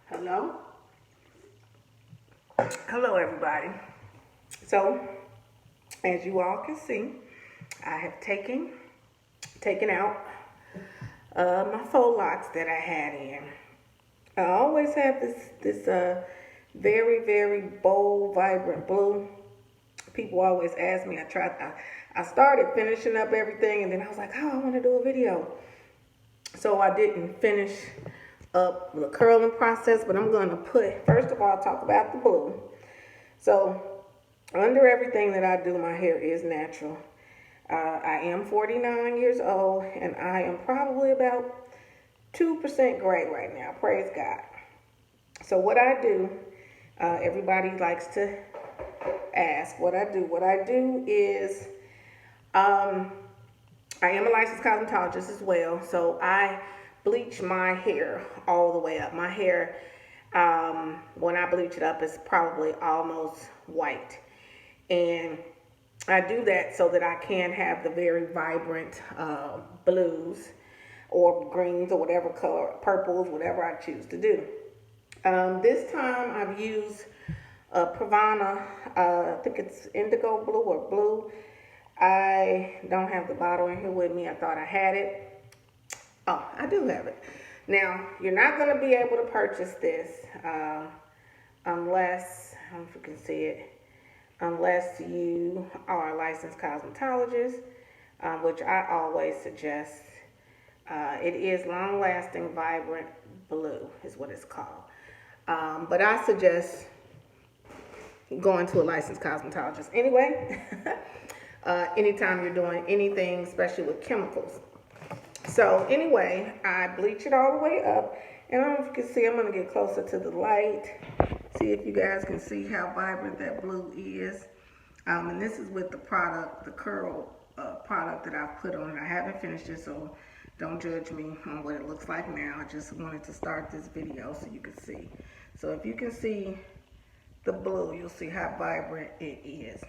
Hello? Hello, everybody. So, as you all can see, I have taken out my faux locks that I had in. I always have this very, very bold, vibrant blue. People always ask me. I started finishing up everything, and then I was like, oh, I want to do a video. So I didn't finish up the curling process, but I'm going to first of all, talk about the blue. So under everything that I do, my hair is natural. I am 49 years old, and I am probably about 2% gray right now. Praise God. So what I do, everybody likes to ask what I do. What I do is, I am a licensed cosmetologist as well, so I bleach my hair all the way up. My hair, when I bleach it up, is probably almost white. And I do that so that I can have the very vibrant blues or greens or whatever color, purples, whatever I choose to do. This time I've used Pravana, I think it's indigo blue or blue. I don't have the bottle in here with me. I thought I had it. Oh, I do have it. Now, you're not going to be able to purchase this unless, I don't know if you can see it, unless you are a licensed cosmetologist, which I always suggest. It is long-lasting, vibrant blue is what it's called. But I suggest going to a licensed cosmetologist anyway. Anytime you're doing anything, especially with chemicals. So anyway, I bleach it all the way up. And I don't know if you can see, I'm going to get closer to the light. See if you guys can see how vibrant that blue is. And this is with the product, the curl product that I've put on. I haven't finished it, so don't judge me on what it looks like now. I just wanted to start this video so you can see. So if you can see the blue, you'll see how vibrant it is.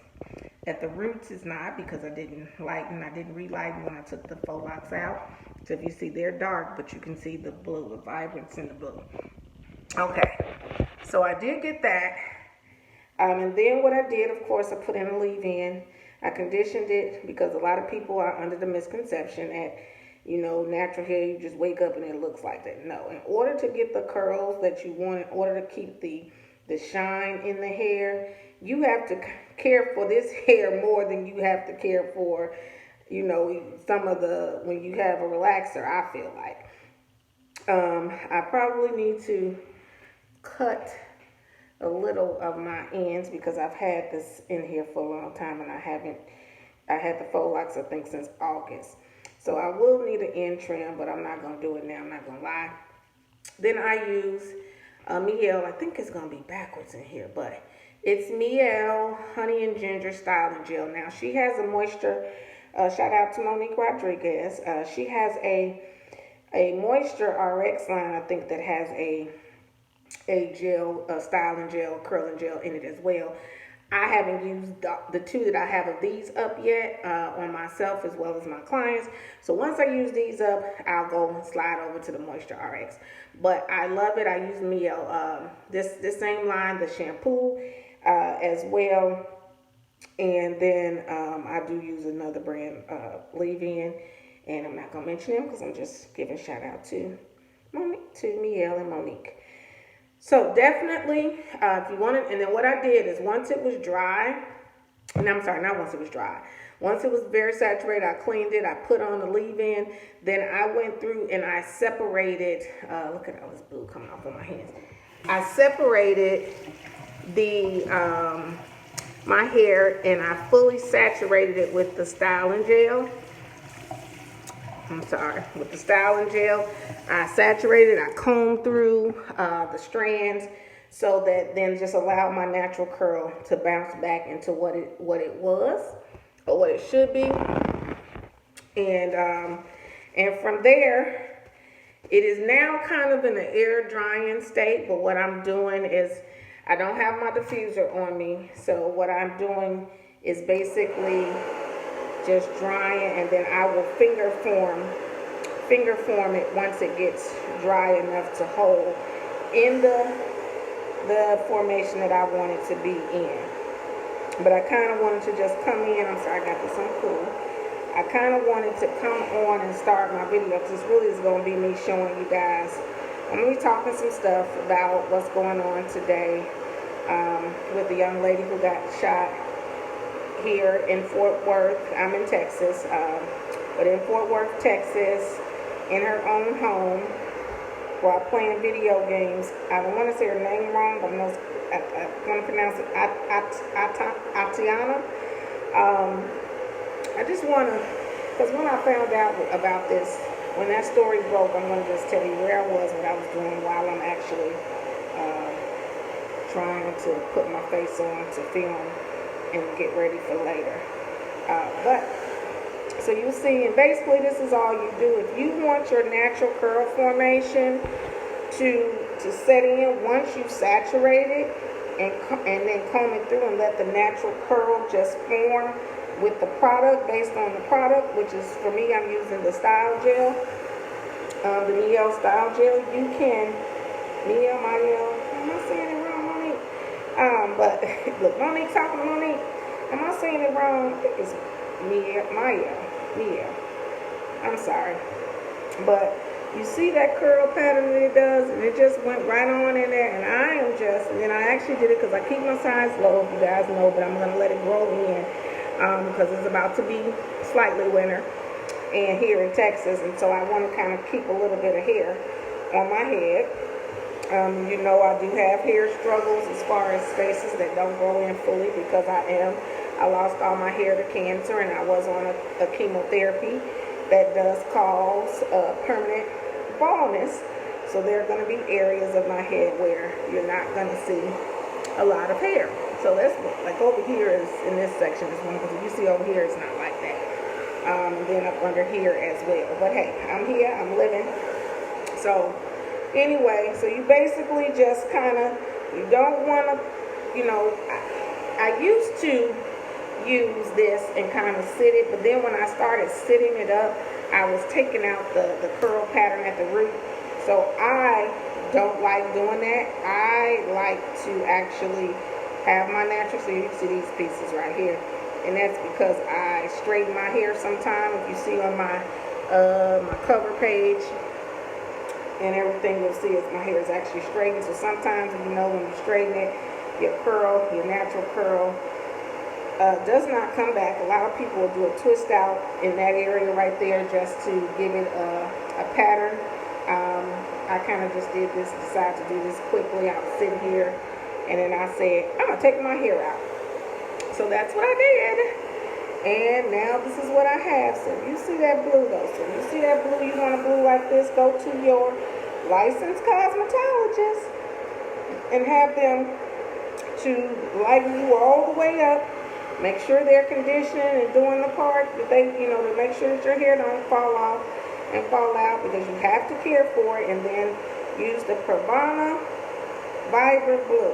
At the roots it's not, because I didn't relighten when I took the faux locks out. So if you see, they're dark, but you can see the blue, the vibrance in the blue. Okay, so I did get that. And then what I did, of course, I put in a leave-in. I conditioned it because a lot of people are under the misconception that, you know, natural hair, you just wake up and it looks like that. No, in order to get the curls that you want, in order to keep the shine in the hair, you have to care for this hair more than you have to care for, you know, some of the, when you have a relaxer, I feel like. I probably need to cut a little of my ends because I've had this in here for a long time and I had the faux locks, I think, since August. So I will need an end trim, but I'm not going to do it now, I'm not going to lie. Then I use Mielle, I think it's going to be backwards in here, but it's Mielle Honey and Ginger Styling Gel. Now, she has a moisture, shout out to Monique Rodriguez. She has a Moisture RX line, I think, that has a gel, styling gel, curling gel in it as well. I haven't used the two that I have of these up yet on myself as well as my clients. So once I use these up, I'll go and slide over to the Moisture RX. But I love it. I use Mielle, this same line, the shampoo as well. And then I do use another brand, leave-in. And I'm not going to mention them because I'm just giving shout out to Mielle and Monique. So definitely, if you want it, and then what I did is once it was dry, and I'm sorry, not once it was dry. Once it was very saturated, I cleaned it, I put on the leave-in, then I went through and I separated, look at all this blue coming off of my hands. I separated the, my hair, and I fully saturated it with the styling gel. With the styling gel. I saturated, I combed through the strands so that then just allow my natural curl to bounce back into what it was or what it should be. And from there, it is now kind of in an air drying state, but what I'm doing is I don't have my diffuser on me, so what I'm doing is basically just drying, and then I will finger form it once it gets dry enough to hold. in the formation that I wanted to be in. But I kind of wanted to just come in. I'm sorry, I got this on cool. I kind of wanted to come on and start my video because this really is going to be me showing you guys. I'm going to be talking some stuff about what's going on today with the young lady who got shot here in Fort Worth. I'm in Texas, but in Fort Worth, Texas, in her own home, while playing video games. I don't want to say her name wrong, but I want to pronounce it Atatiana. I just want to, because when I found out about this, when that story broke, I'm going to just tell you where I was, what I was doing while I'm actually trying to put my face on to film and get ready for later. So you see, and basically this is all you do. If you want your natural curl formation to set in, once you've saturated and then comb it through and let the natural curl just form with the product, based on the product, which is, for me, I'm using the Style Gel, the Miel Style Gel. You can, Miel, am I saying it wrong, Monique? But look, Monique talking to Monique. Am I saying it wrong? I think it's Miel. I'm sorry. But you see that curl pattern that it does, and it just went right on in there, and and I actually did it because I keep my size low, if you guys know, but I'm going to let it grow in. Because it's about to be slightly winter and here in Texas, and so I want to kind of keep a little bit of hair on my head. You know, I do have hair struggles as far as spaces that don't grow in fully because I lost all my hair to cancer, and I was on a chemotherapy that does cause permanent baldness. So there are going to be areas of my head where you're not going to see a lot of hair. So that's like over here is in this section is one, because if you see over here, it's not like that. Then up under here as well. But hey, I'm here, I'm living. So anyway, so you basically just kind of, you don't want to, you know, I used to use this and kind of sit it, but then when I started sitting it up, I was taking out the curl pattern at the root. So I don't like doing that. I like to actually have my natural, so you can see these pieces right here, and that's because I straighten my hair sometimes. If you see on my cover page and everything, you'll see is my hair is actually straightened. So sometimes, you know, when you straighten it, your curl, your natural curl does not come back. A lot of people will do a twist out in that area right there just to give it a pattern. I kind of just decided to do this quickly. I was sitting here, and then I said, I'm going to take my hair out. So that's what I did. And now this is what I have. So you see that blue though. So you see that blue, you want a blue like this, go to your licensed cosmetologist and have them to lighten you all the way up. Make sure they're conditioning and doing the part that they, you know, to make sure that your hair don't fall off and fall out, because you have to care for it. And then use the Pravana Vibrant Blue.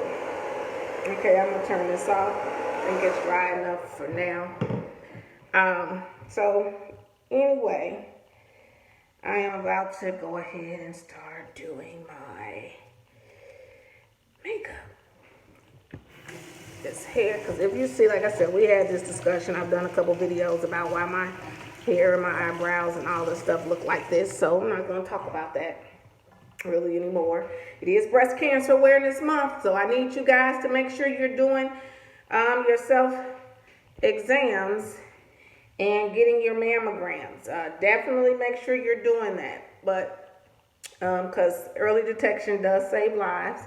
Okay, I'm gonna turn this off. I think it's dry enough for now. So anyway, I am about to go ahead and start doing my makeup. This hair, because if you see, like I said, we had this discussion. I've done a couple videos about why my hair and my eyebrows and all this stuff look like this, so I'm not going to talk about that really anymore. It is Breast Cancer Awareness Month, so I need you guys to make sure you're doing your self exams and getting your mammograms. Definitely make sure you're doing that, but because early detection does save lives,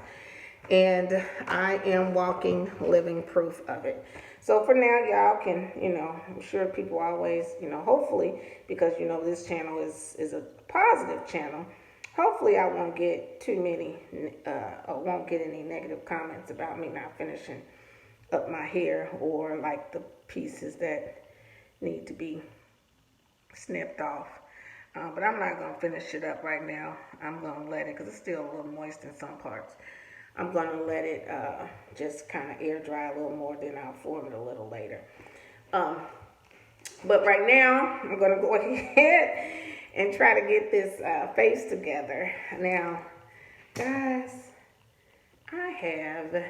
and I am walking living proof of it. So for now, y'all can, you know, I'm sure people always, you know, hopefully, because, you know, this channel is a positive channel, hopefully I won't get too many, or won't get any negative comments about me not finishing up my hair, or like the pieces that need to be snipped off. But I'm not going to finish it up right now. I'm going to let it, because it's still a little moist in some parts. I'm going to let it just kind of air dry a little more, then I'll form it a little later. But right now, I'm going to go ahead and try to get this face together. Now, guys, I have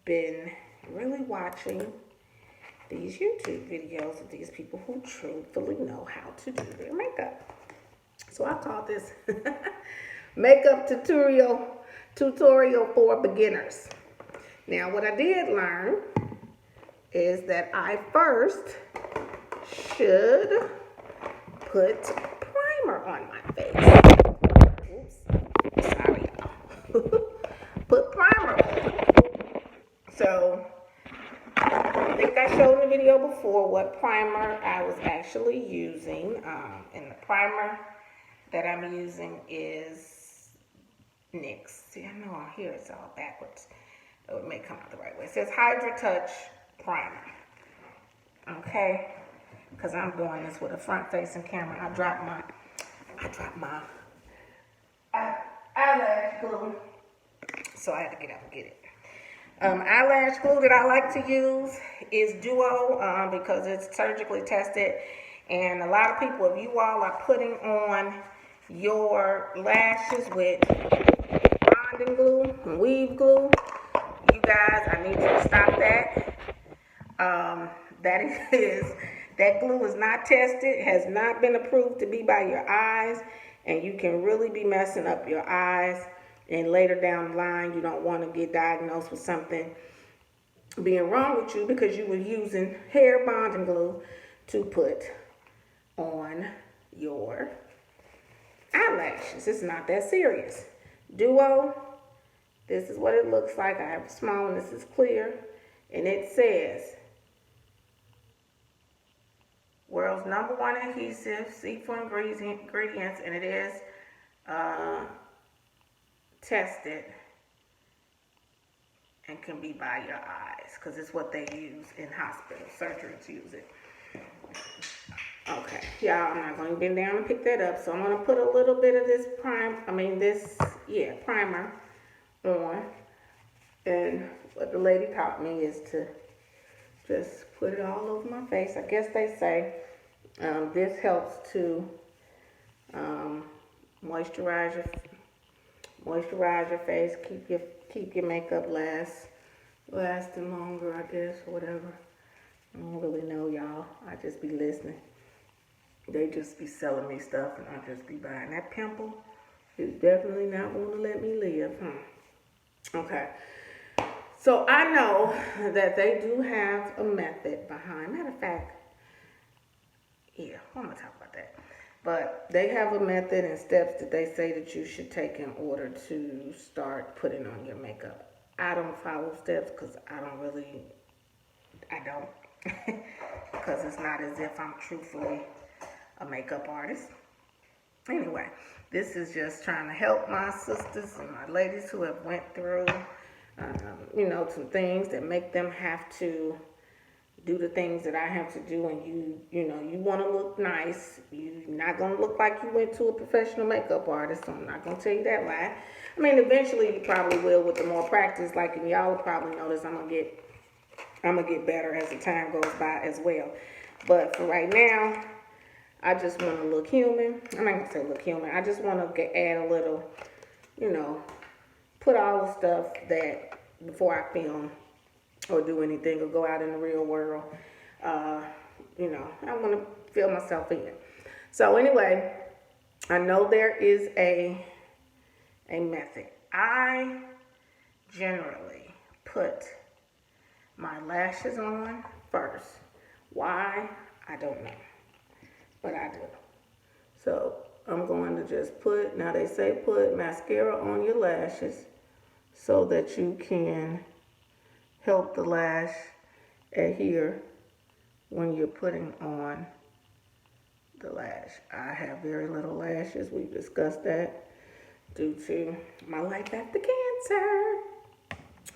been really watching these YouTube videos of these people who truthfully know how to do their makeup. So I call this makeup tutorial for beginners. Now what I did learn is that I first should put primer on my face. Oops, sorry y'all. Put primer on. So I think I showed in the video before what primer I was actually using. And the primer that I'm using is NYX. See, I know here it's all backwards. So it may come out the right way. It says Hydra Touch Primer. Okay, because I'm doing this with a front-facing camera. I dropped my eyelash glue, so I had to get up and get it. Eyelash glue that I like to use is Duo because it's surgically tested, and a lot of people, if you all are putting on your lashes with bonding glue and weave glue, you guys, I need you to stop that. That glue is not tested, has not been approved to be by your eyes, and you can really be messing up your eyes. And later down the line, you don't want to get diagnosed with something being wrong with you because you were using hair bonding glue to put on your eyelashes. It's not that serious. Duo, this is what it looks like. I have a small one. This is clear. And it says, world's #1 adhesive, seed-for ingredients, and it is tested and can be by your eyes because it's what they use in hospital. Surgeons use it. Okay, y'all, I'm not going to bend down and pick that up, so I'm going to put a little bit of this primer on. And what the lady taught me is to just put it all over my face. I guess they say this helps to moisturize your face, keep your makeup lasting longer, I guess, or whatever. I don't really know, y'all. I just be listening. They just be selling me stuff, and I just be buying. That pimple is definitely not going to let me live. Okay. So I know that they do have a method behind. Matter of fact, yeah, I'm going to talk about that. But they have a method and steps that they say that you should take in order to start putting on your makeup. I don't follow steps because I don't. Because it's not as if I'm truthfully a makeup artist. Anyway, this is just trying to help my sisters and my ladies who have went through, some things that make them have to do the things that I have to do, and you want to look nice. You're not going to look like you went to a professional makeup artist, so I'm not going to tell you that lie. I mean, eventually you probably will with the more practice, and y'all will probably notice I'm gonna get better as the time goes by as well. But for right now, I just want to look human. I'm not going to say look human. I just want to add a little, put all the stuff that before I film or do anything or go out in the real world, I want to fill myself in. So anyway, I know there is a method. I generally put my lashes on first. Why? I don't know. But I do. So I'm going to just now they say put mascara on your lashes so that you can help the lash adhere when you're putting on the lash. I have very little lashes. We've discussed that due to my life after cancer.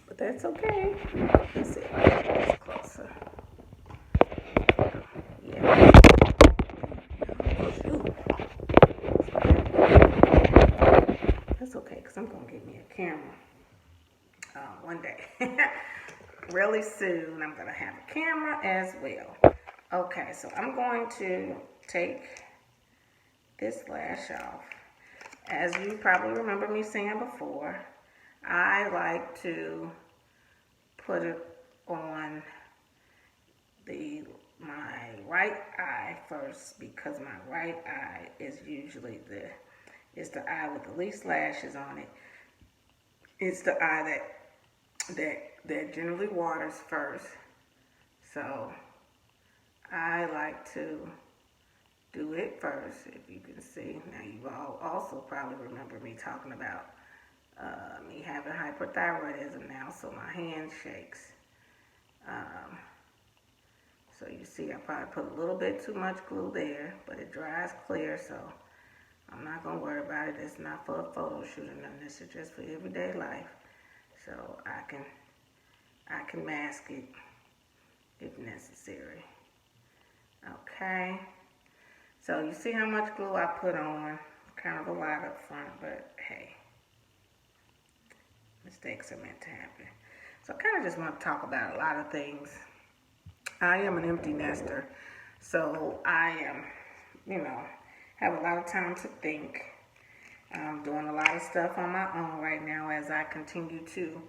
But that's okay. Let's see if I can get this closer. Yeah. That's okay, because I'm going to get me a camera one day. Really soon, I'm going to have a camera as well. Okay, so I'm going to take this lash off. As you probably remember me saying before, I like to put it on my right eye first, because my right eye is usually the eye with the least lashes on it. It's the eye that generally waters first. So I like to do it first, if you can see. Now you all also probably remember me talking about me having hyperthyroidism now, so my hand shakes. So you see, I probably put a little bit too much glue there, but it dries clear, so I'm not gonna worry about it. It's not for a photo shoot or nothing. This is just for everyday life. So I can mask it if necessary. Okay. So you see how much glue I put on. Kind of a lot up front, but hey, mistakes are meant to happen. So I kind of just want to talk about a lot of things. I am an empty nester, so I am, have a lot of time to think. I'm doing a lot of stuff on my own right now as I continue to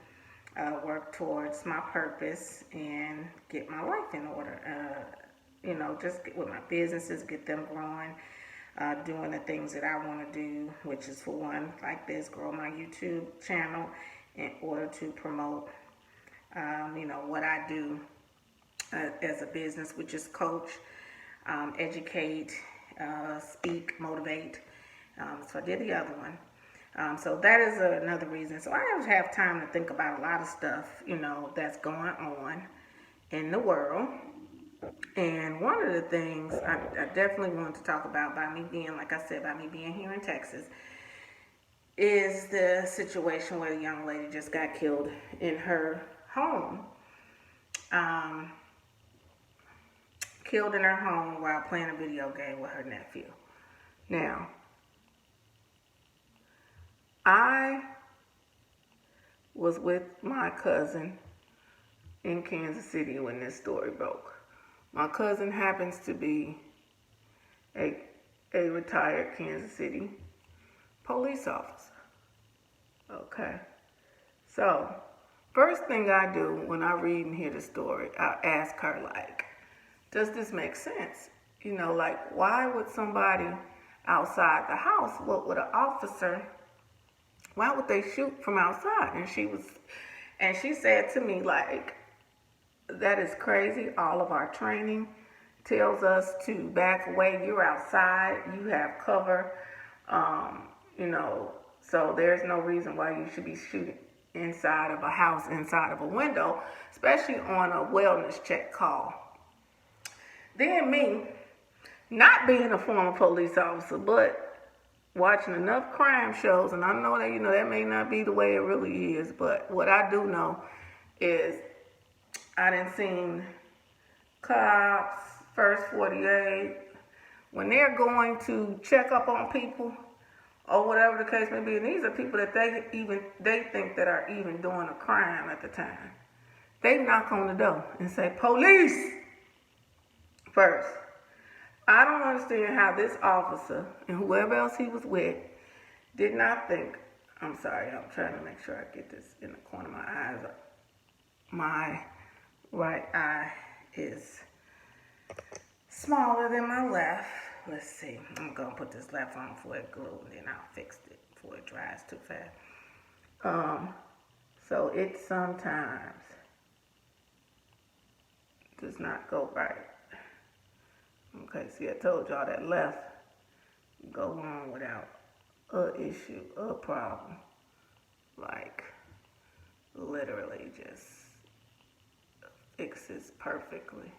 work towards my purpose and get my life in order. Just get with my businesses, get them growing, doing the things that I want to do, which is, for one, like this, grow my YouTube channel in order to promote, what I do as a business, which is coach, educate, speak, motivate. So I did the other one. So that is another reason. So I have time to think about a lot of stuff, that's going on in the world. And one of the things I definitely want to talk about, by me being here in Texas, is the situation where the young lady just got killed in her home. Killed in her home while playing a video game with her nephew. Now, I was with my cousin in Kansas City when this story broke. My cousin happens to be a retired Kansas City police officer. Okay. So, first thing I do when I read and hear the story, I ask her, does this make sense? Why would somebody outside the house, why would they shoot from outside? And she said to me, that is crazy. All of our training tells us to back away. You're outside, you have cover, so there's no reason why you should be shooting inside of a house, inside of a window, especially on a wellness check call. Then me, not being a former police officer, but watching enough crime shows, and I know that, that may not be the way it really is, but what I do know is I done seen cops, First 48, when they're going to check up on people, or whatever the case may be, and these are people that they think that are even doing a crime at the time. They knock on the door and say, "Police!" First. I don't understand how this officer and whoever else he was with did not think, I'm sorry, I'm trying to make sure I get this in the corner of my eyes. My right eye is smaller than my left. Let's see. I'm going to put this left on before it glues, and then I'll fix it before it dries too fast. So it sometimes does not go right. Okay, see, I told y'all that left go on without a issue, a problem. Literally just fixes perfectly.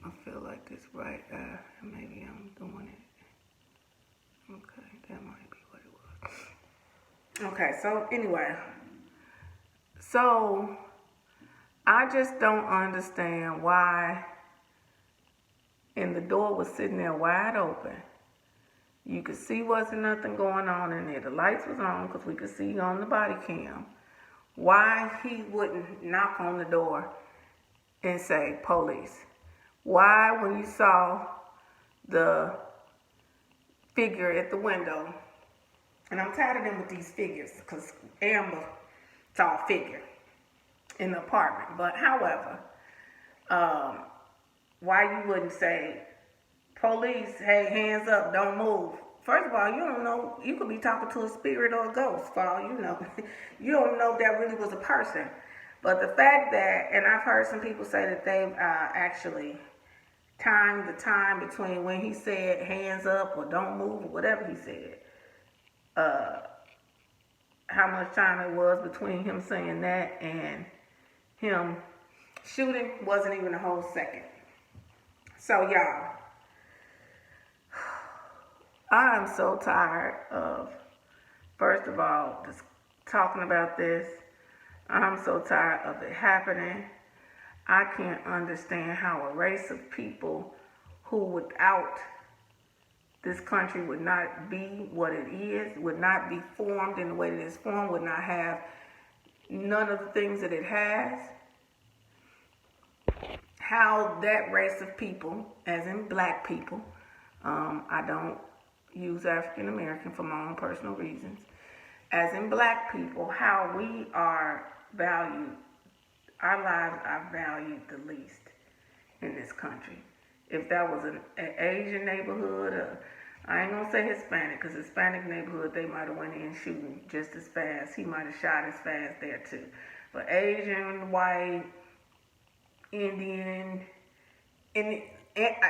I feel like this right eye, maybe I'm doing it. Okay, that might be what it was. Okay, so anyway. So, I just don't understand why, and the door was sitting there wide open. You could see wasn't nothing going on in there. The lights was on because we could see on the body cam. Why he wouldn't knock on the door and say, "Police"? Why, when you saw the figure at the window. And I'm tired of them with these figures because Amber saw a figure in the apartment. But however, why you wouldn't say, police, hey, hands up, don't move. First of all, you don't know, you could be talking to a spirit or a ghost for all you know. You don't know if that really was a person. But the fact that, and I've heard some people say that they've actually timed the time between when he said hands up or don't move or whatever he said, how much time it was between him saying that and him shooting wasn't even a whole second. So y'all, I'm so tired of, first of all, just talking about this. I'm so tired of it happening. I can't understand how a race of people who without this country would not be what it is, would not be formed in the way that it's formed, would not have none of the things that it has. How that race of people, as in black people, I don't use African American for my own personal reasons, as in black people, how we are valued, our lives are valued the least in this country. If that was an Asian neighborhood, I ain't gonna say Hispanic, because Hispanic neighborhood, they might have went in shooting just as fast. He might have shot as fast there too. But Asian, white, Indian, in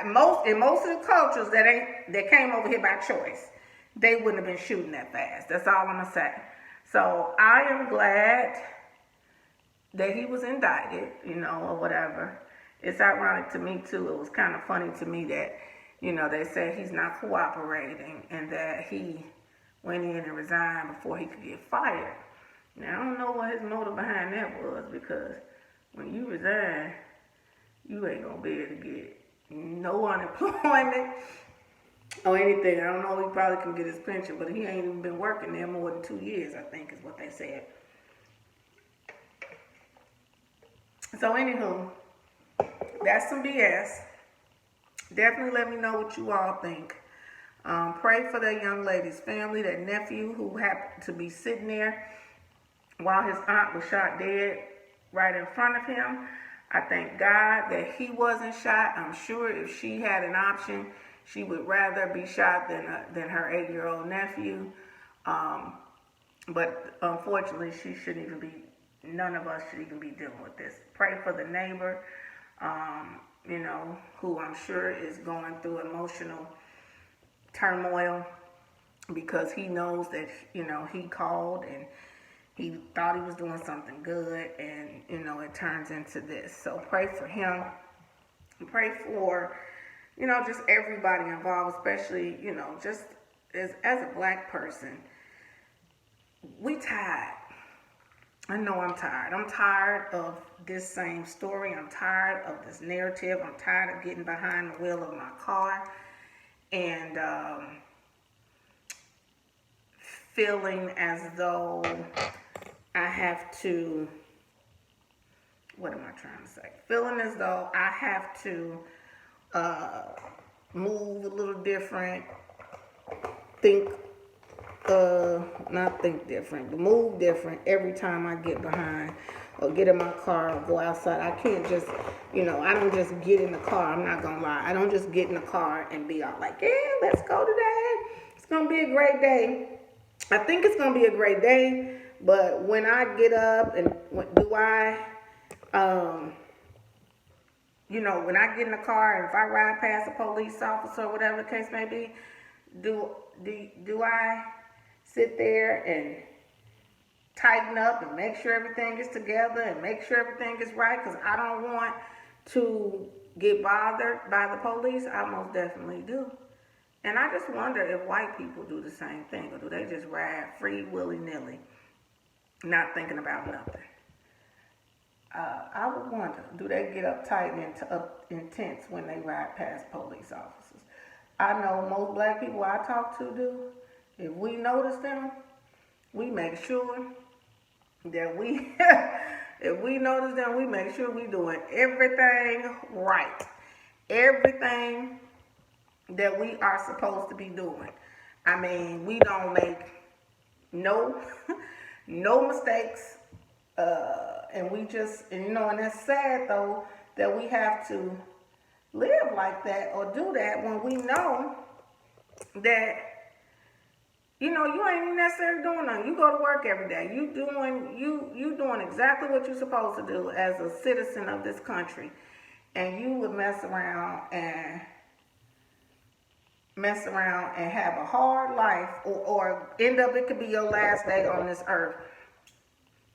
most of the cultures that came over here by choice, they wouldn't have been shooting that fast. That's all I'm gonna say. So I am glad that he was indicted, or whatever. It's ironic to me too. It was kind of funny to me that, they said he's not cooperating and that he went in and resigned before he could get fired. Now, I don't know what his motive behind that was, because when you resign, you ain't gonna be able to get no unemployment or anything. I don't know, he probably can get his pension, but he ain't even been working there more than 2 years, I think is what they said. So anywho, that's some BS. Definitely let me know what you all think. Pray for that young lady's family, that nephew who happened to be sitting there while his aunt was shot dead right in front of him. I thank God that he wasn't shot. I'm sure if she had an option, she would rather be shot than her 8-year-old nephew. But unfortunately, she shouldn't even be, none of us should even be dealing with this. Pray for the neighbor, who I'm sure is going through emotional turmoil because he knows that, he called and he thought he was doing something good, and, it turns into this. So pray for him. Pray for, just everybody involved, especially, just as a black person. We tired. I know I'm tired. I'm tired of this same story. I'm tired of this narrative. I'm tired of getting behind the wheel of my car and feeling as though I have to, what am I trying to say? Feeling as though I have to move a little different, not think different, but move different every time I get behind or get in my car or go outside. I can't just, I don't just get in the car. I'm not going to lie. I don't just get in the car and be all like, yeah, let's go today. It's going to be a great day. I think it's going to be a great day, but when I get up and when I get in the car and if I ride past a police officer or whatever the case may be, do I sit there and tighten up and make sure everything is together and make sure everything is right? Because I don't want to get bothered by the police. I most definitely do. And I just wonder if white people do the same thing, or do they just ride free willy-nilly, not thinking about nothing? I would wonder, do they get uptight and intense when they ride past police officers? I know most black people I talk to do. If we notice them, we make sure that if we notice them, we make sure we doing everything right. Everything that we are supposed to be doing. I mean, we don't make no no mistakes, and we just, and, and that's sad though that we have to live like that or do that when we know that you ain't necessarily doing nothing. You go to work every day. You doing exactly what you're supposed to do as a citizen of this country, and you would mess around and have a hard life, or end up, it could be your last day on this earth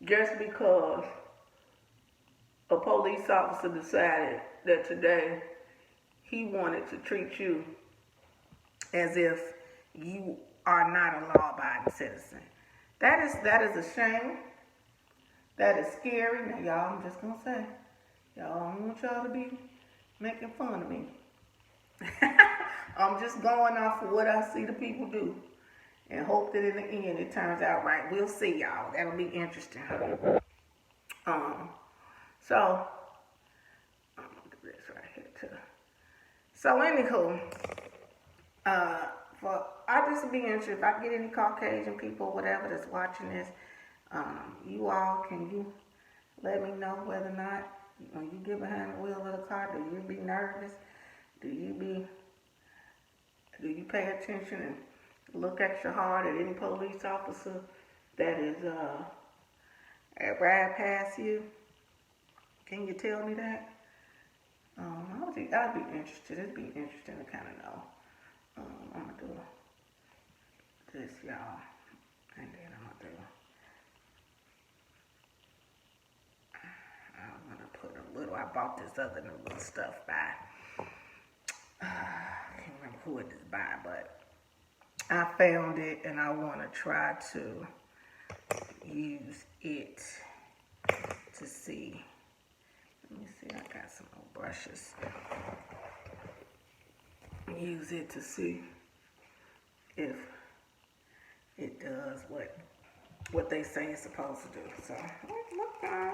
just because a police officer decided that today he wanted to treat you as if you are not a law-abiding citizen. That is a shame. That is scary. Now, y'all, I'm just gonna say, y'all, I don't want y'all to be making fun of me. I'm just going off of what I see the people do, and hope that in the end it turns out right. We'll see, y'all. That'll be interesting. So I'm gonna do this right here too. So anywho, I just be interested if I get any Caucasian people, whatever, that's watching this. You all, can you let me know whether or not when you get behind the wheel of the car, do you be nervous? Do you pay attention and look extra hard at any police officer that is ride past you? Can you tell me that? I'd be interested. It'd be interesting to kind of know. I'm gonna do this, y'all, and then I'm gonna put a little. I bought this other new little stuff by. I can't remember who it is by, but I found it and I want to try to use it to see. Let me see, I got some old brushes. Use it to see if it does what they say it's supposed to do. So, look, I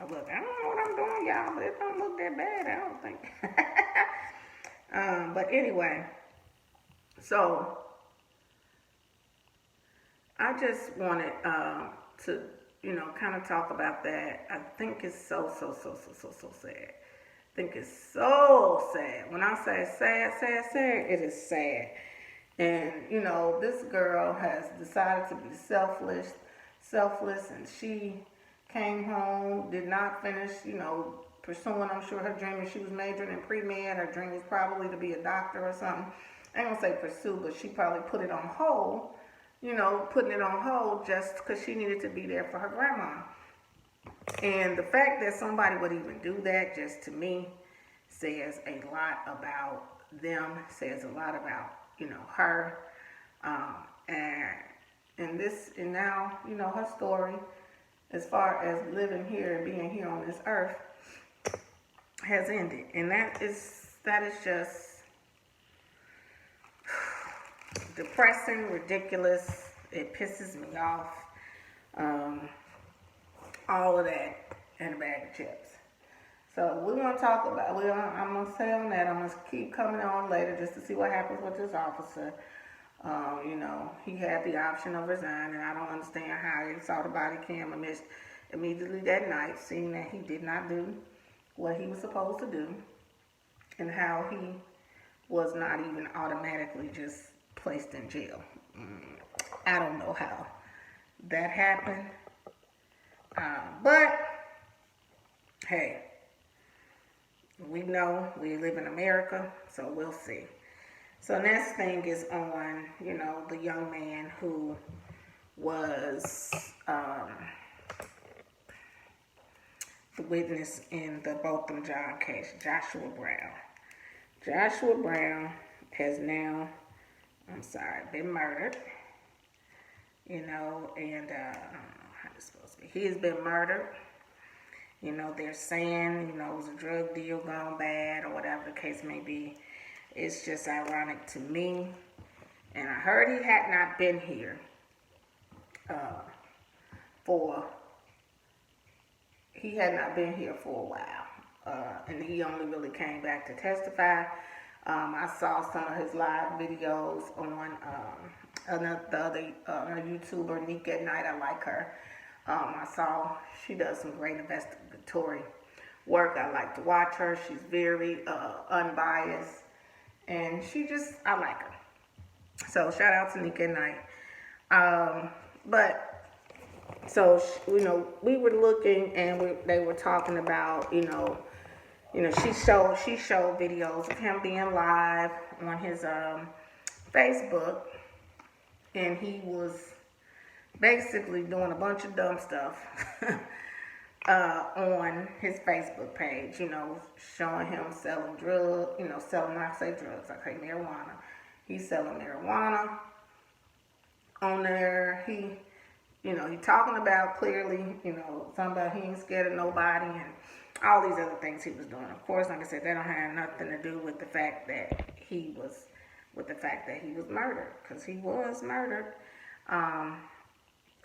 don't know what I'm doing, y'all, but it don't look that bad, I don't think. But anyway, so I just wanted to, kind of talk about that. I think it's so sad. I think it's so sad. When I say sad, it is sad. And, this girl has decided to be selfless, and she came home, did not finish, pursuing, I'm sure, her dream. If she was majoring in pre-med, her dream was probably to be a doctor or something. I ain't gonna say pursue, but she probably put it on hold, putting it on hold just because she needed to be there for her grandma. And the fact that somebody would even do that, just to me, says a lot about them, says a lot about, her. And now, her story, as far as living here and being here on this earth, has ended. And that is just depressing, ridiculous. It pisses me off. All of that in a bag of chips. So we're going to talk about, I'm going to say on that, I'm going to keep coming on later just to see what happens with this officer. He had the option of resigning. I don't understand how he saw the body cam immediately that night, seeing that he did not do what he was supposed to do, and how he was not even automatically just placed in jail. I don't know how that happened. But, hey, we know we live in America, so we'll see. So next thing is on, the young man who was the witness in the Botham John case, Joshua Brown. Joshua Brown has now, been murdered, and I don't know how it's supposed to be. He has been murdered. They're saying, it was a drug deal gone bad or whatever the case may be. It's just ironic to me. And I heard he had not been here for a while. And he only really came back to testify. I saw some of his live videos on the other YouTuber, Nick at Night. I like her. I saw she does some great investigatory work. I like to watch her. She's very unbiased, and I like her. So shout out to Nick at Night. We were looking, and they were talking about, she showed videos of him being live on his Facebook, and he was basically doing a bunch of dumb stuff on his Facebook page, showing him selling drugs, marijuana. He's selling marijuana on there. He talking about clearly, something about he ain't scared of nobody and all these other things he was doing. Of course, like I said, that don't have nothing to do with the fact that he was murdered, because he was murdered.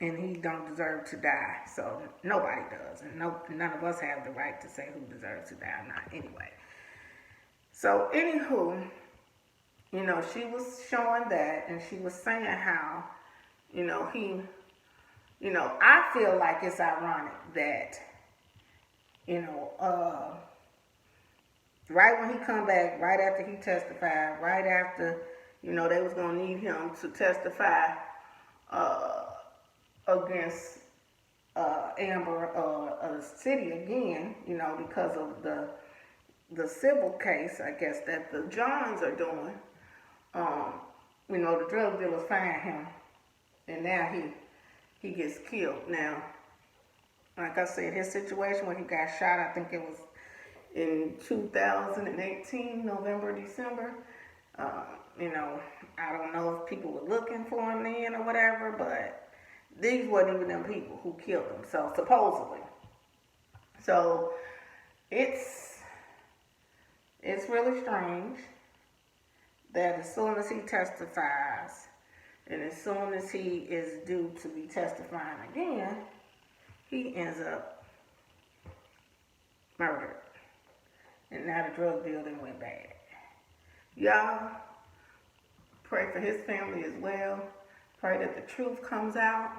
And he don't deserve to die. So nobody does. And none of us have the right to say who deserves to die or not anyway. So anywho, she was showing that, and she was saying how, I feel like it's ironic that, right when he come back, right after he testified, right after, they was going to need him to testify against Amber City again, because of the civil case, I guess, that the Johns are doing. The drug dealers find him, and now he gets killed. Now, like I said, his situation when he got shot, I think it was in 2018, November, December. I don't know if people were looking for him then or whatever, but these weren't even them people who killed him, so supposedly. So it's really strange that as soon as he testifies and as soon as he is due to be testifying again, he ends up murdered. And now the drug dealing went bad. Y'all, pray for his family as well. Pray that the truth comes out.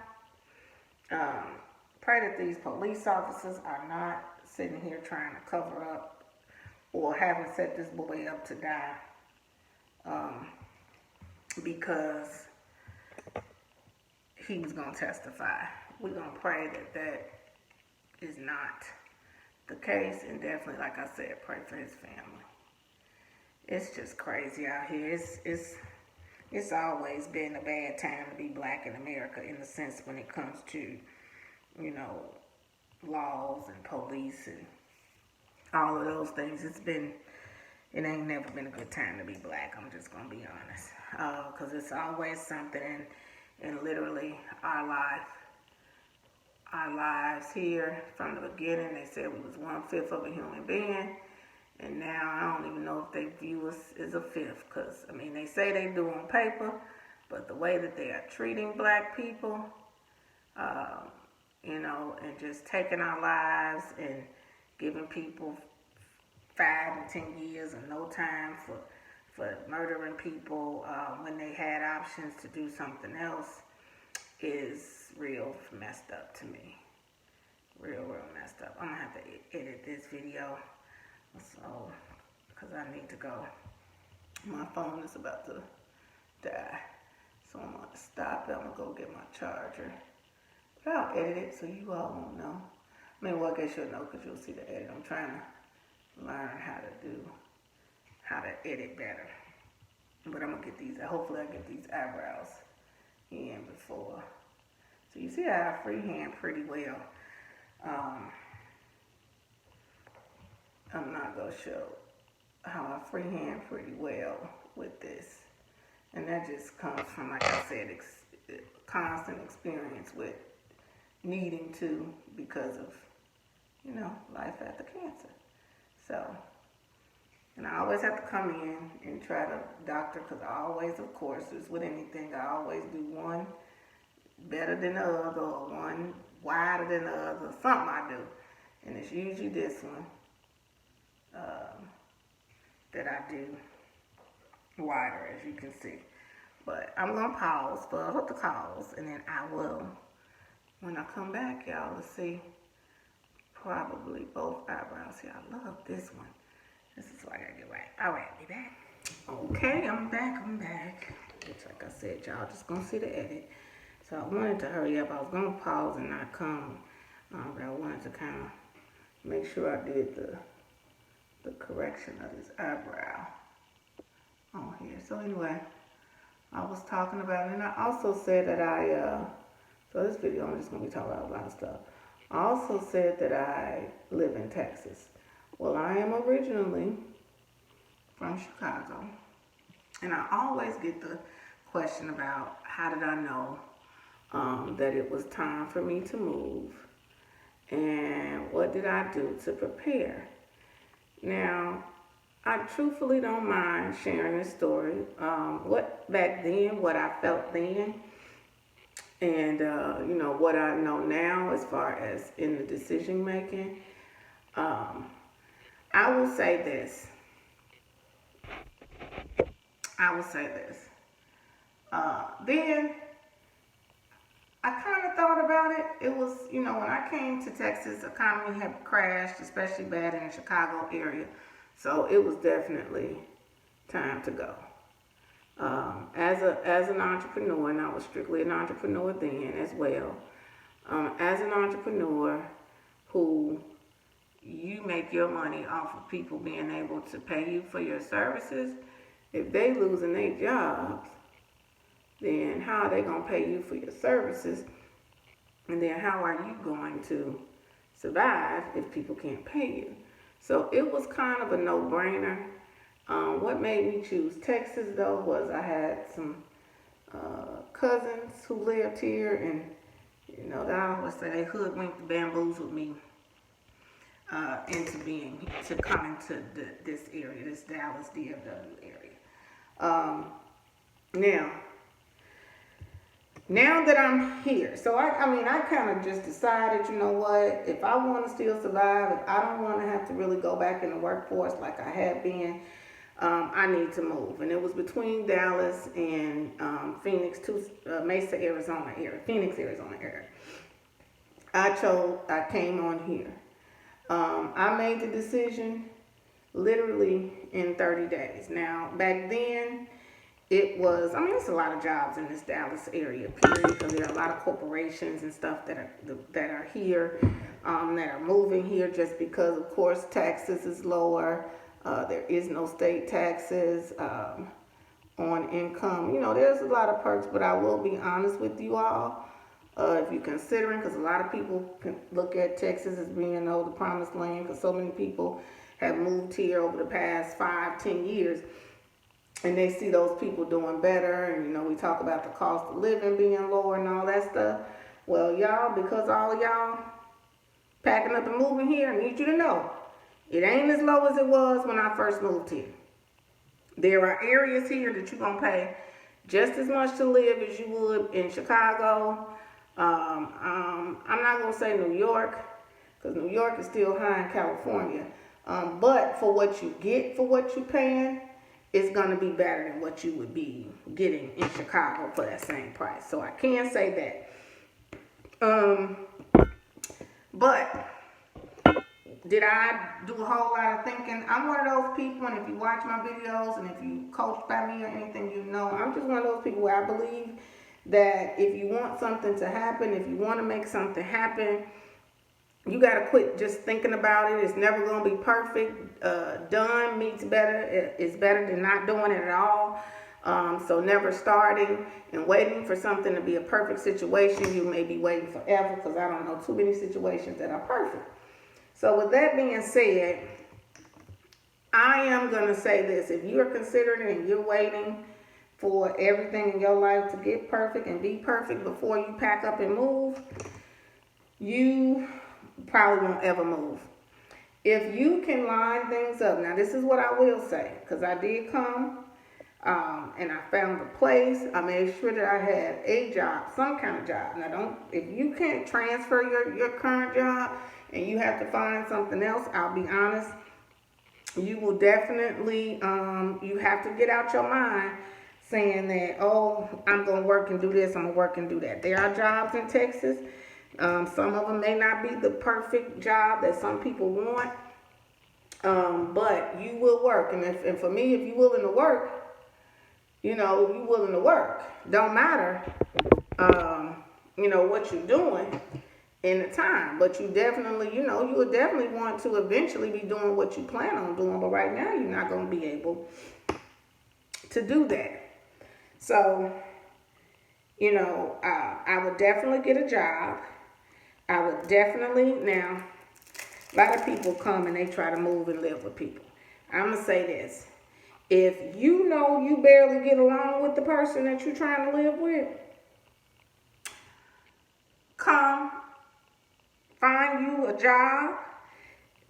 Pray that these police officers are not sitting here trying to cover up or haven't set this boy up to die. Because he was going to testify. We're going to pray that is not the case. And definitely, like I said, pray for his family. It's just crazy out here. It's always been a bad time to be black in America, in the sense when it comes to, laws and police and all of those things. It ain't never been a good time to be black. I'm just going to be honest. Because it's always something in literally our lives here from the beginning. They said we was 1/5 of a human being. And now I don't even know if they view us as a fifth, because, they say they do on paper, but the way that they are treating black people, and just taking our lives and giving people 5 and 10 years and no time for murdering people when they had options to do something else is real messed up to me. Real messed up. I'm going to have to edit this video. So, because I need to go. My phone is about to die. So I'm going to stop it. I'm going to go get my charger. But I'll edit it so you all won't know. I guess you'll know because you'll see the edit. I'm trying to learn how to edit better. But I'm going to get these, hopefully I get these eyebrows in before. So you see how I freehand pretty well. I'm not going to show how I freehand pretty well with this. And that just comes from, like I said, constant experience with needing to because of, life after cancer. So, and I always have to come in and try to doctor, because I always, of course, as with anything, I always do one better than the other or one wider than the other, something I do. And it's usually this one. That I do wider, as you can see. But I'm going to pause for the calls, and then I will, when I come back, y'all will see probably both eyebrows here. I love this one. This is what I gotta get right. All right, be back. Okay, I'm back. It's like I said, y'all just gonna see the edit. So I wanted to hurry up. I was gonna pause and not come, but I wanted to kind of make sure I did the correction of this eyebrow on here. So anyway, I was talking about it, and I also said that so this video I'm just gonna be talking about a lot of stuff. I also said that I live in Texas. Well, I am originally from Chicago, and I always get the question about how did I know that it was time for me to move, and what did I do to prepare. Now, I truthfully don't mind sharing this story, what I felt then, and you know, what I know now as far as in the decision making. I will say this. Then I kind of thought about it. It was, you know, when I came to Texas, the economy had crashed, especially bad in the Chicago area. So it was definitely time to go. As an entrepreneur, and I was strictly an entrepreneur then as well. As an entrepreneur who you make your money off of people being able to pay you for your services, if they losing their jobs, then how are they going to pay you for your services? And then how are you going to survive if people can't pay you? So it was kind of a no-brainer. What made me choose Texas, though, was I had some cousins who lived here, and, you know, I always say they hoodwinked, bamboozled me into coming to this area, this Dallas DFW area. Now that I'm here, so I kind of just decided, you know what, if I want to still survive, if I don't want to have to really go back in the workforce like I had been, I need to move. And it was between Dallas and Phoenix to Mesa, Arizona area, Phoenix, Arizona area. I came on here. I made the decision literally in 30 days. Now, back then, it was, it's a lot of jobs in this Dallas area, period, because there are a lot of corporations and stuff that are here, that are moving here just because, of course, taxes is lower. There is no state taxes on income. You know, there's a lot of perks, but I will be honest with you all. If you're considering, because a lot of people can look at Texas as being, the promised land, because so many people have moved here over the past 5-10 years, and they see those people doing better, and, you know, we talk about the cost of living being lower and all that stuff. Well, y'all, because all of y'all packing up and moving here, I need you to know, it ain't as low as it was when I first moved here. There are areas here that you're going to pay just as much to live as you would in Chicago. I'm not going to say New York, because New York is still high in California. But for what you get for what you're paying, it's going to be better than what you would be getting in Chicago for that same price. So I can say that. But did I do a whole lot of thinking? I'm one of those people, and if you watch my videos and if you coach by me or anything, you know, I'm just one of those people where I believe that if you want something to happen, if you want to make something happen, you got to quit just thinking about it. It's never going to be perfect. Done meets better. It's better than not doing it at all. So never starting and waiting for something to be a perfect situation. You may be waiting forever, because I don't know too many situations that are perfect. So with that being said, I am going to say this. If you're considering and you're waiting for everything in your life to get perfect and be perfect before you pack up and move, you probably won't ever move. If you can line things up, now this is what I will say, because I did come and I found a place. I made sure that I had a job, some kind of job. Now if you can't transfer your current job and you have to find something else, I'll be honest, you will definitely, you have to get out your mind saying that, oh, I'm going to work and do this, I'm going to work and do that. There are jobs in Texas. Some of them may not be the perfect job that some people want, but you will work. And for me, if you're willing to work, you willing to work. Don't matter, what you're doing in the time. But you definitely, you will definitely want to eventually be doing what you plan on doing. But right now, you're not going to be able to do that. So, I would definitely get a job. I would definitely, now, a lot of people come and they try to move and live with people. I'm going to say this. If you know you barely get along with the person that you're trying to live with, come, find you a job,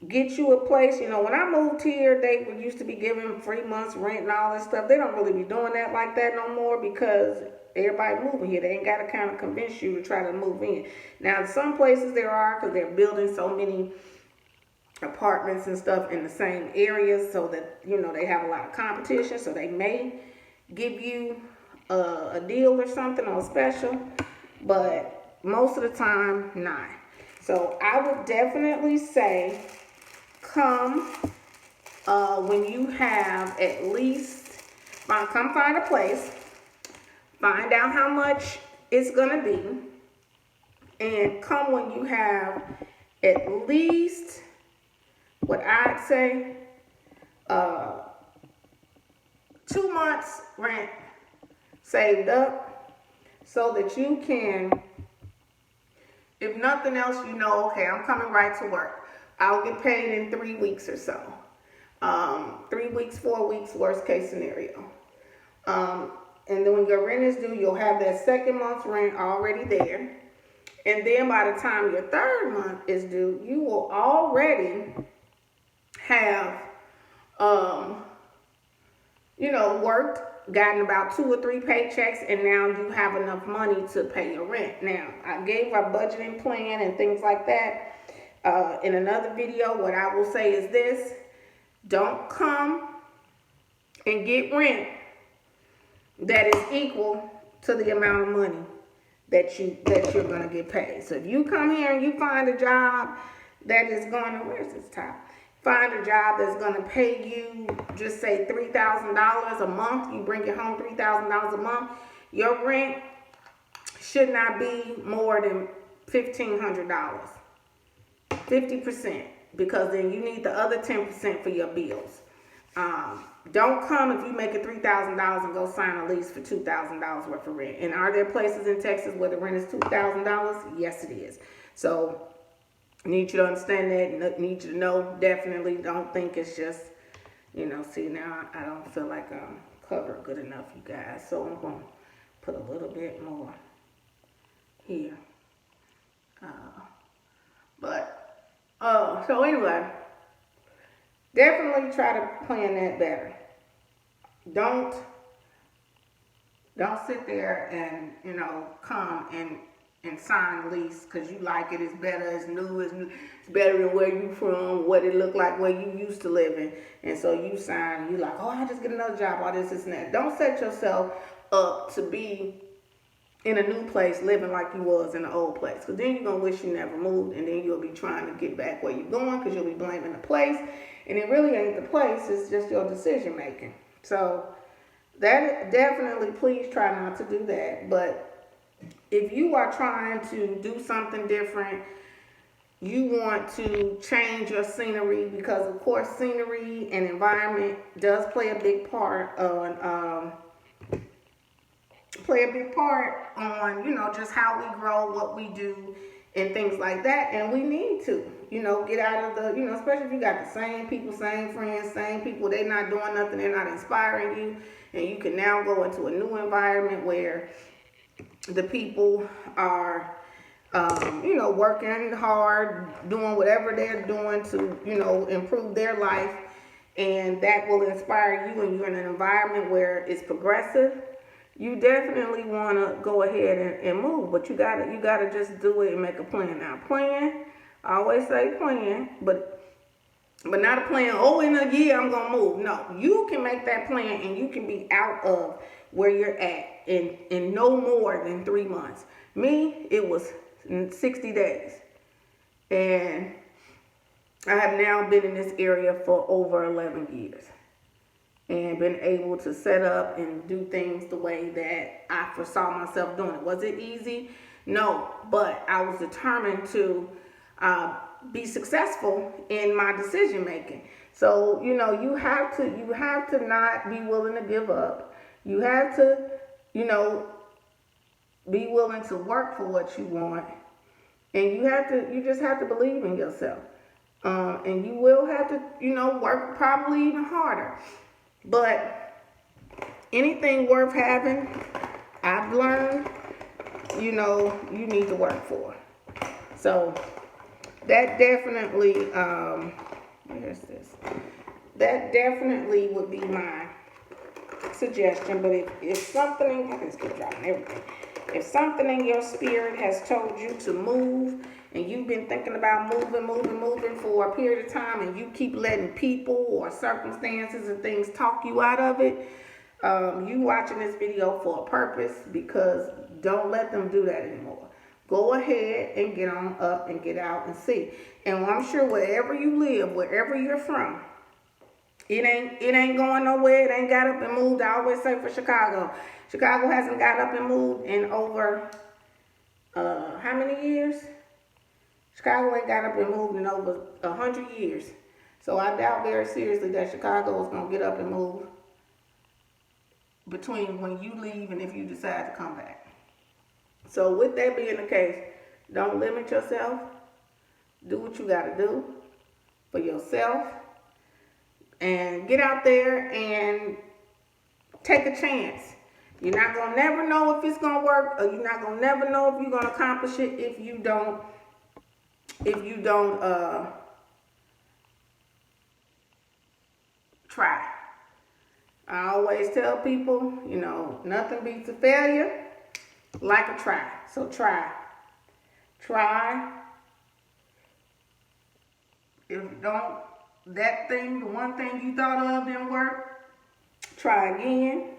get you a place. When I moved here, they used to be giving 3 months rent and all that stuff. They don't really be doing that like that no more because everybody moving here. They ain't got to kind of convince you to try to move in. Now, some places there are because they're building so many apartments and stuff in the same areas so that, they have a lot of competition. So they may give you a deal or something or a special, but most of the time, not. So I would definitely say come when you have at least, come find a place, find out how much it's going to be, and come when you have at least, what I'd say, 2 months rent saved up so that you can, if nothing else, okay, I'm coming right to work. I'll get paid in 3 weeks or so. 3 weeks, 4 weeks, worst case scenario. And then when your rent is due, you'll have that second month's rent already there. And then by the time your third month is due, you will already have, worked, gotten about 2 or 3 paychecks, and now you have enough money to pay your rent. Now, I gave our budgeting plan and things like that in another video. What I will say is this: don't come and get rent that is equal to the amount of money that you're going to get paid. So if you come here and you find a job that is going to, where's this top? Find a job that's going to pay you, just say $3,000 a month. You bring it home $3,000 a month. Your rent should not be more than $1,500. 50%, because then you need the other 10% for your bills. Don't come if you make it $3,000 and go sign a lease for $2,000 worth of rent. And are there places in Texas where the rent is $2,000? Yes, it is. So I need you to understand that. Need you to know, definitely don't think it's just, see, now I don't feel like I'm covered good enough, you guys. So I'm going to put a little bit more here. So anyway, definitely try to plan that better. Don't sit there and, come and sign a lease because you like it. It's better, it's new, it's better than where you from, what it looked like, where you used to live in. And so you sign, you like, oh, I'll just get another job, all this and that. Don't set yourself up to be in a new place living like you was in the old place, because then you're going to wish you never moved, and then you'll be trying to get back where you're going because you'll be blaming the place, and it really ain't the place, it's just your decision making. So that definitely, please try not to do that. But if you are trying to do something different, you want to change your scenery, because of course scenery and environment does play a big part on just how we grow, what we do, and things like that. And we need to, get out of the, especially if you got the same people, same friends, same people, they're not doing nothing, they're not inspiring you, and you can now go into a new environment where the people are, working hard, doing whatever they're doing to, improve their life, and that will inspire you, and you're in an environment where it's progressive. You definitely want to go ahead and move, but you gotta just do it and make a plan. Now, plan, I always say plan, but But not a plan, oh, in a year I'm going to move. No, you can make that plan and you can be out of where you're at in no more than 3 months. Me, it was 60 days. And I have now been in this area for over 11 years. And been able to set up and do things the way that I foresaw myself doing it. Was it easy? No, but I was determined to be successful in my decision making. So you have to not be willing to give up. You have to be willing to work for what you want, and you just have to believe in yourself. And you will have to work probably even harder. But anything worth having, I've learned, you need to work for. So that definitely, where's this? That definitely would be my suggestion. But if something, I can just keep dropping everything. If something in your spirit has told you to move, and you've been thinking about moving for a period of time, and you keep letting people or circumstances and things talk you out of it, you watching this video for a purpose, because don't let them do that anymore. Go ahead and get on up and get out and see. And I'm sure wherever you live, wherever you're from, it ain't going nowhere. It ain't got up and moved. I always say for Chicago hasn't got up and moved in over how many years? Chicago ain't got up and moved in over 100 years. So I doubt very seriously that Chicago is going to get up and move between when you leave and if you decide to come back. So with that being the case, don't limit yourself. Do what you got to do for yourself. And get out there and take a chance. You're not going to never know if it's going to work, or you're not going to never know if you're going to accomplish it if you don't try. I always tell people, nothing beats a failure like a try. So try. If the one thing you thought of didn't work, try again.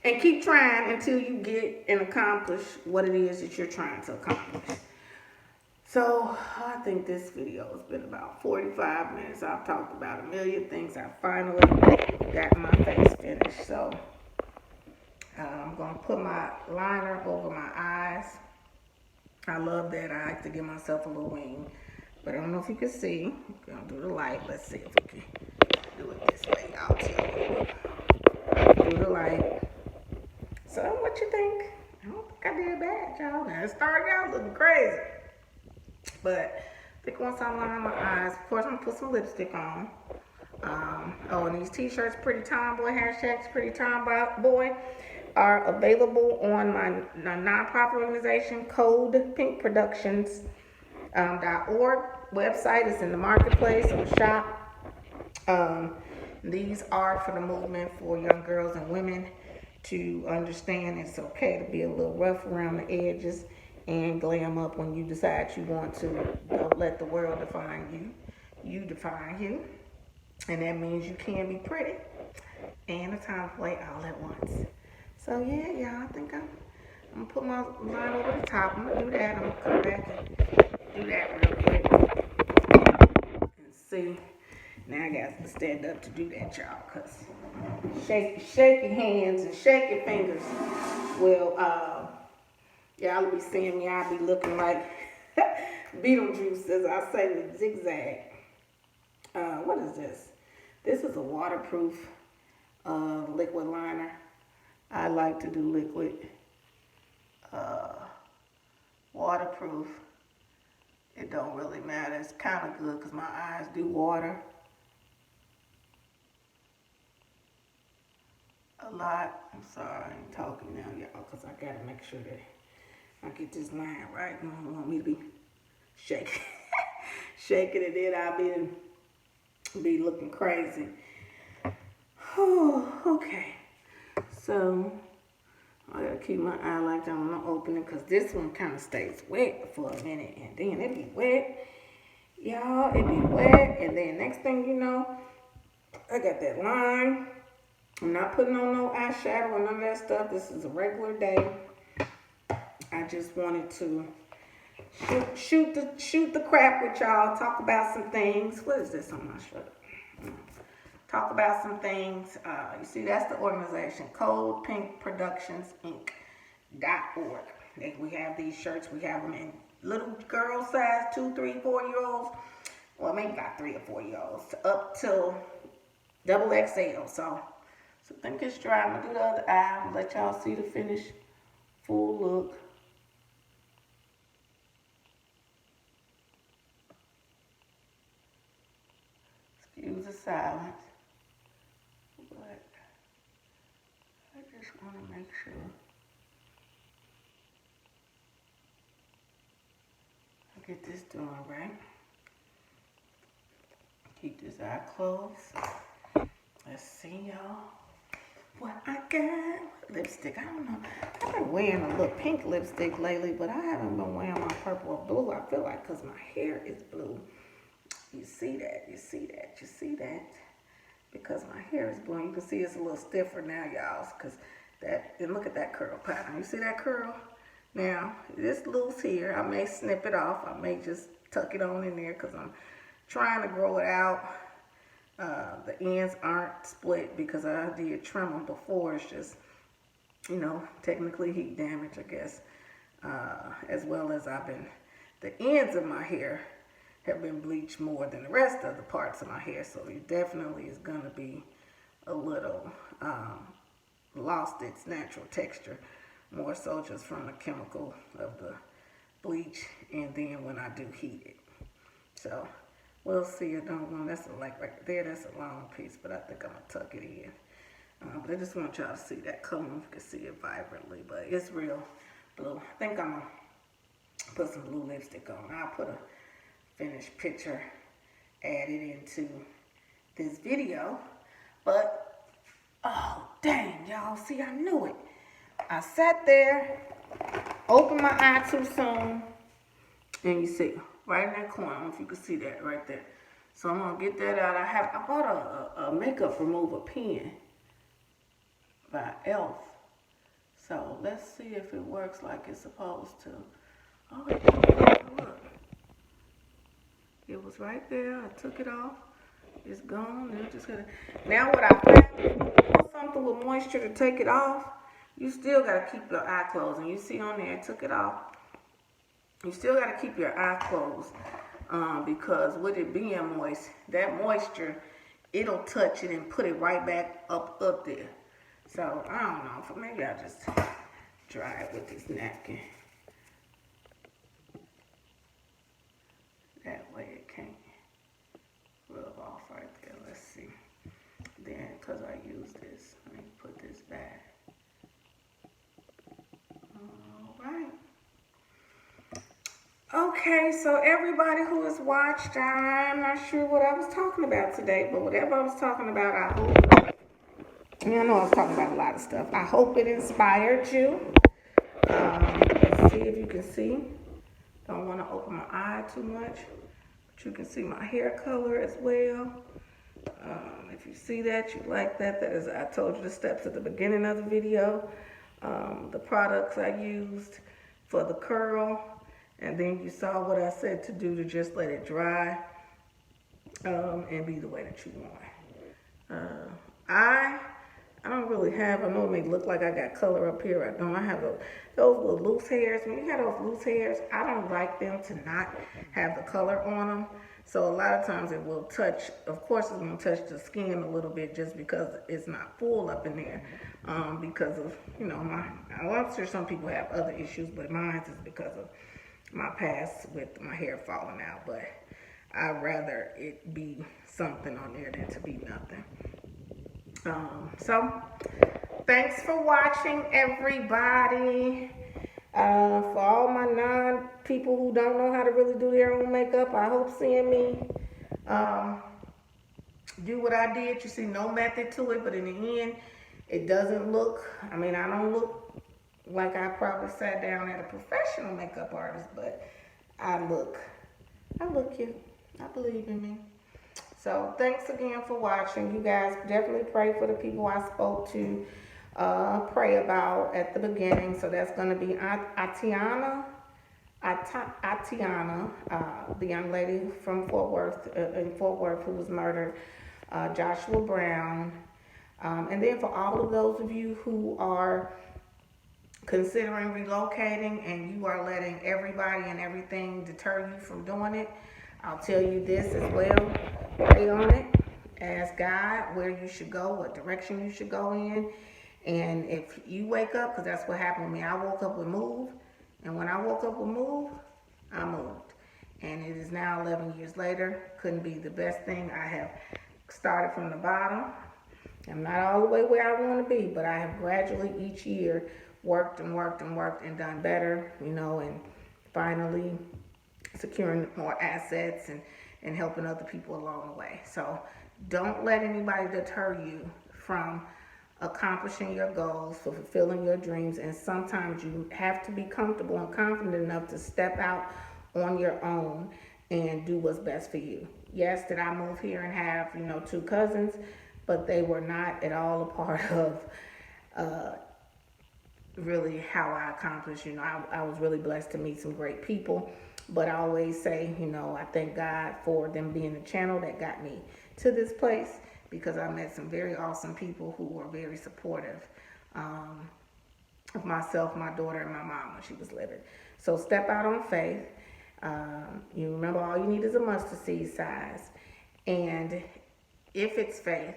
And keep trying until you get and accomplish what it is that you're trying to accomplish. So I think this video has been about 45 minutes. I've talked about a million things. I finally got my face finished. So I'm going to put my liner over my eyes. I love that. I like to give myself a little wing. But I don't know if you can see. I'm going to do the light. Let's see if we can do it this way. I'll tell you. Do the light. So what you think? I don't think I did bad, y'all. Now it started out looking crazy. But I think once I line my eyes, of course I'm going to put some lipstick on. And these t-shirts, Pretty Tomboy, hashtags Pretty Tomboy, are available on my nonprofit organization, CodePinkProductions.org website. It's in the marketplace or shop. These are for the movement for young girls and women to understand it's okay to be a little rough around the edges and glam up when you decide you want to. Don't let the world define you. You define you. And that means you can be pretty and a tomboy all at once. So yeah, y'all, I think I'm going to put my line over the top. I'm going to do that. I'm going to come back and do that real quick. And see. Now I got to stand up to do that, y'all, because shaky hands and shaky fingers will, y'all will be seeing me. I'll be looking like Beetlejuice, as I say, with zigzag. What is this? This is a waterproof liquid liner. I like to do liquid waterproof. It don't really matter. It's kind of good because my eyes do water a lot. I'm sorry, I'm talking now, y'all, because I got to make sure that I get this line right. You don't want me to be shaking, shaking it, then I'll be looking crazy. Oh, okay. So I gotta keep my eye like that when I'm opening, because this one kind of stays wet for a minute, and then it be wet. y'all, it be wet, and then next thing you know, I got that line. I'm not putting on no eyeshadow or none of that stuff. This is a regular day. I just wanted to shoot the crap with y'all. Talk about some things. What is this on my shirt? Talk about some things. You see, that's the organization, Cold Pink Productions Inc.org. We have these shirts. We have them in little girl size, 2, 3, 4-year-olds. Well, maybe about 3 or 4-year-olds, up till double XL. So I think it's dry. I'm gonna do the other eye. I'm gonna let y'all see the finished full look. Excuse the silence, but I just want to make sure I get this done right. Keep this eye closed. Let's see, y'all, what I got. Lipstick, I don't know. I've been wearing a little pink lipstick lately, but I haven't been wearing my purple or blue. I feel like because my hair is blue. You see that, you see that, you see that. Because my hair is blue. You can see it's a little stiffer now, y'all. Because that, and look at that curl pattern. You see that curl? Now, this loose here, I may snip it off. I may just tuck it on in there because I'm trying to grow it out. The ends aren't split because I did trim them before. It's just, you know, technically heat damage, I guess. As well as the ends of my hair have been bleached more than the rest of the parts of my hair. So it definitely is going to be a little lost its natural texture. More so just from the chemical of the bleach and then when I do heat it. So we'll see. I don't want, that's a, like right there, that's a long piece, but I think I'm going to tuck it in. But I just want y'all to see that color. You can see it vibrantly, but it's real blue. I think I'm going to put some blue lipstick on. I'll put a finished picture added into this video. But, oh, dang, y'all. See, I knew it. I sat there, opened my eye too soon, and you see, right in that corner, I don't know if you can see that right there. So I'm going to get that out. I bought a makeup remover pen by e.l.f. So let's see if it works like it's supposed to. Oh, look. It was right there. I took it off. It's gone. Now what I found is put something with moisture to take it off. You still got to keep your eye closed. And you see on there, I took it off. You still got to keep your eye closed because with it being moist, that moisture, it'll touch it and put it right back up there. So, I don't know. Maybe I'll just dry it with this napkin. That way it can't rub off right there. Let's see. Then, because I use this, let me put this back. Alright. Okay, so everybody who has watched, I'm not sure what I was talking about today, but whatever I was talking about, I hope, I know I was talking about a lot of stuff. I hope it inspired you. Let's see if you can see. Don't want to open my eye too much, but you can see my hair color as well. If you see that, you like that, that is, I told you the steps at the beginning of the video. The products I used for the curl, and then you saw what I said to do to just let it dry and be the way that you want. I don't really have, I know it may look like I got color up here. I don't. I have those little loose hairs. When you have those loose hairs, I don't like them to not have the color on them. So a lot of times it will touch, of course it's going to touch the skin a little bit just because it's not full up in there. Because of, you know, I'm sure some people have other issues, but mine is because of my past with my hair falling out. But I'd rather it be something on there than to be nothing. So thanks for watching, everybody. For all my people who don't know how to really do their own makeup, I hope seeing me do what I did. You see, no method to it, but in the end, it doesn't look, I mean, I don't look like I probably sat down at a professional makeup artist, but I look cute. I believe in me. So thanks again for watching. You guys definitely pray for the people I spoke to pray about at the beginning. So that's going to be Atatiana, the young lady from Fort Worth, in Fort Worth, who was murdered, Joshua Brown. And then for all of those of you who are considering relocating and you are letting everybody and everything deter you from doing it, I'll tell you this as well. Pray on it. Ask God where you should go, what direction you should go in. And if you wake up, because that's what happened with me, I woke up with move. And when I woke up with move, I moved. And it is now 11 years later. Couldn't be the best thing. I have started from the bottom. I'm not all the way where I want to be, but I have gradually each year worked and worked and worked and done better, you know, and finally securing more assets and helping other people along the way. So don't let anybody deter you from accomplishing your goals, for fulfilling your dreams. And sometimes you have to be comfortable and confident enough to step out on your own and do what's best for you. Yes, did I move here and have, you know, 2 cousins, but they were not at all a part of really how I accomplished. You know, I was really blessed to meet some great people, but I always say, you know, I thank God for them being the channel that got me to this place, because I met some very awesome people who were very supportive of myself, my daughter, and my mom when she was living. So step out on faith. You remember, all you need is a mustard seed size. And if it's faith,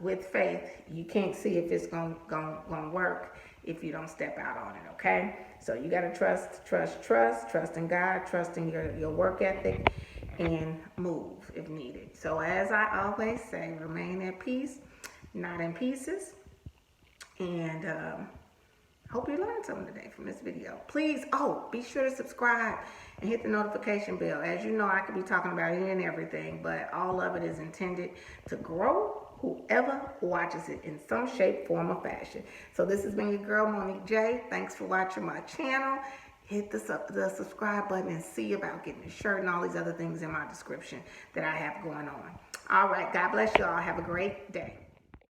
with faith, you can't see if it's gonna work if you don't step out on it, okay? So you gotta trust in God, trust in your work ethic, and move if needed. So as I always say, remain at peace, not in pieces. And hope you learned something today from this video. Please, be sure to subscribe and hit the notification bell. As you know, I could be talking about any and everything, but all of it is intended to grow whoever watches it in some shape, form, or fashion. So this has been your girl, Monique J. Thanks for watching my channel. Hit the subscribe button and see about getting a shirt and all these other things in my description that I have going on. All right, God bless you all. Have a great day.